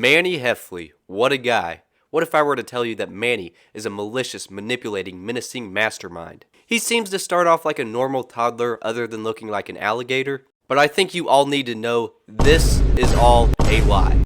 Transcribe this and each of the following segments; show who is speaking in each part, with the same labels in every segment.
Speaker 1: Manny Heffley, what a guy. What if I were to tell you that Manny is a malicious, manipulating, menacing mastermind? He seems to start off like a normal toddler other than looking like an alligator, but I think you all need to know this is all a lie.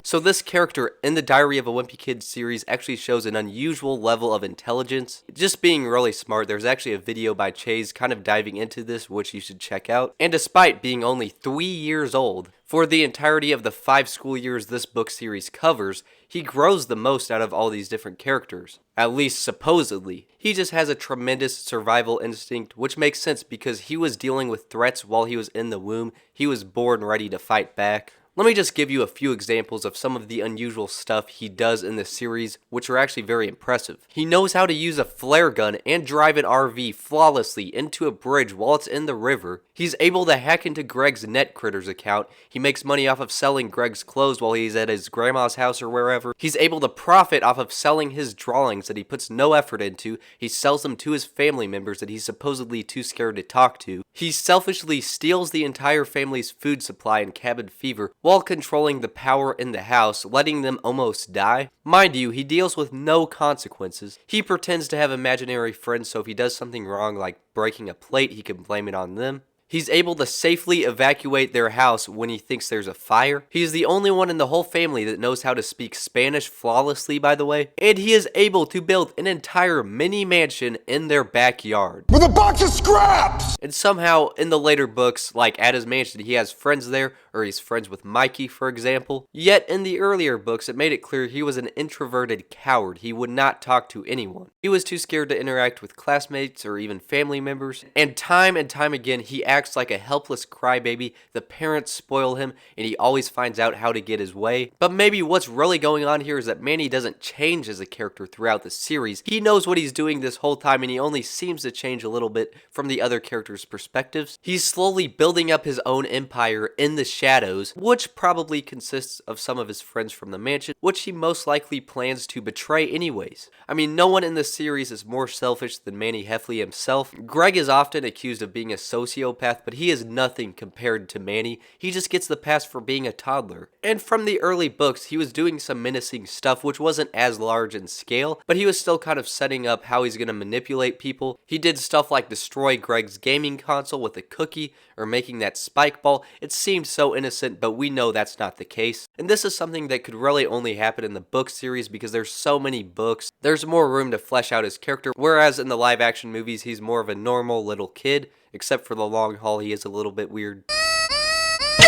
Speaker 1: So this character in the Diary of a Wimpy Kid series actually shows an unusual level of intelligence. Just being really smart. There's actually a video by Chase kind of diving into this, which you should check out. And despite being only 3 years old, for the entirety of the 5 school years this book series covers, he grows the most out of all these different characters. At least supposedly. He just has a tremendous survival instinct, which makes sense because he was dealing with threats while he was in the womb. He was born ready to fight back. Let me just give you a few examples of some of the unusual stuff he does in this series, which are actually very impressive. He knows how to use a flare gun and drive an RV flawlessly into a bridge while it's in the river. He's able to hack into Greg's NetCritters account. He makes money off of selling Greg's clothes while he's at his grandma's house or wherever. He's able to profit off of selling his drawings that he puts no effort into. He sells them to his family members that he's supposedly too scared to talk to. He selfishly steals the entire family's food supply and cabin fever while controlling the power in the house, letting them almost die. Mind you, he deals with no consequences. He pretends to have imaginary friends, so if he does something wrong like breaking a plate, he can blame it on them. He's able to safely evacuate their house when he thinks there's a fire. He's the only one in the whole family that knows how to speak Spanish flawlessly, by the way. And he is able to build an entire mini mansion in their backyard. With a box of scraps! And somehow, in the later books, like at his mansion, he has friends there, or he's friends with Mikey, for example. Yet, in the earlier books, it made it clear he was an introverted coward. He would not talk to anyone. He was too scared to interact with classmates or even family members. And time again, he acts like a helpless crybaby. The parents spoil him and he always finds out how to get his way. But maybe what's really going on here is that Manny doesn't change as a character throughout the series. He knows what he's doing this whole time and he only seems to change a little bit from the other characters' perspectives. He's slowly building up his own empire in the shadows, which probably consists of some of his friends from the mansion, which he most likely plans to betray anyways. I mean, no one in this series is more selfish than Manny Heffley himself. Greg is often accused of being a sociopath, but he is nothing compared to Manny. He just gets the pass for being a toddler. And from the early books, he was doing some menacing stuff which wasn't as large in scale, but he was still kind of setting up how he's going to manipulate people. He did stuff like destroy Greg's gaming console with a cookie, or making that spike ball. It seemed so innocent, but we know that's not the case. And this is something that could really only happen in the book series because there's so many books. There's more room to flesh out his character, whereas in the live action movies, he's more of a normal little kid. Except for the long haul, he is a little bit weird.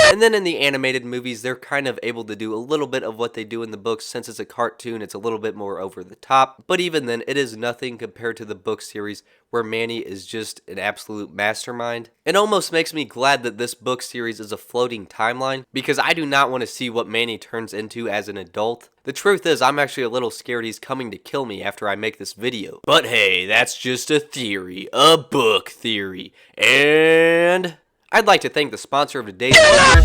Speaker 1: And then in the animated movies, they're kind of able to do a little bit of what they do in the books. Since it's a cartoon, it's a little bit more over the top. But even then, it is nothing compared to the book series where Manny is just an absolute mastermind. It almost makes me glad that this book series is a floating timeline because I do not want to see what Manny turns into as an adult. The truth is, I'm actually a little scared he's coming to kill me after I make this video. But hey, that's just a theory. A book theory. And I'd like to thank the sponsor of today's video.